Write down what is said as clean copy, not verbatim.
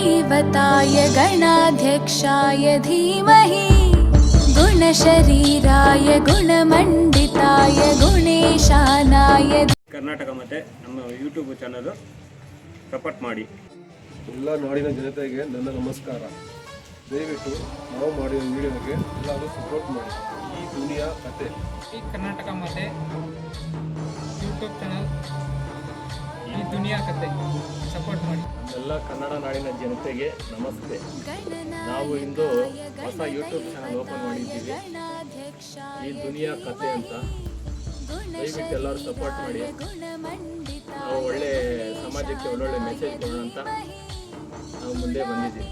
दैवताय गणाध्यक्षाय धीमहि गुणशरीराय गुणमण्डिताय गुणेशानाय ಕರ್ನಾಟಕ ಮತ್ತು ನಮ್ಮ ಯೂಟ್ಯೂಬ್ ಚಾನಲ್ ಸಪೋರ್ಟ್ ಮಾಡಿ. ಎಲ್ಲ ನಾಡಿನ ಜನತೆಗೆ ನನ್ನ ನಮಸ್ಕಾರ. ದಯವಿಟ್ಟು ನಾವು ಮಾಡಿರೋ ವಿಡಿಯೋಗೆ ಎಲ್ಲರೂ ಸಪೋರ್ಟ್ ಮಾಡಿ. ಈ ದುನಿಯಾ ಕತೆ ಈ ಕರ್ನಾಟಕ ಮತ್ತು ಯೂಟ್ಯೂಬ್ ಚಾನಲ್ ಈ ದುನಿಯಾ ಕತೆ ಸಪೋರ್ಟ್ ಮಾಡಿ. ಎಲ್ಲ ಕನ್ನಡ ನಾಡಿನ ಜನತೆಗೆ ನಮಸ್ತೆ. ನಾವು ಇಂದು ಹೊಸ ಯೂಟ್ಯೂಬ್ ಚಾನಲ್ ಓಪನ್ ಮಾಡಿದ್ದೀವಿ, ಈ ದುನಿಯಾ ಕತೆ ಅಂತ. ದಯವಿಟ್ಟು ಎಲ್ಲರೂ ಸಪೋರ್ಟ್ ಮಾಡಿ. ನಾವು ಒಳ್ಳೆ ಸಮಾಜಕ್ಕೆ ಒಳ್ಳೊಳ್ಳೆ ಮೆಸೇಜ್ ಕೊಡೋಣ ಅಂತ ನಾವು ಮುಂದೆ ಬಂದಿದ್ದೀವಿ.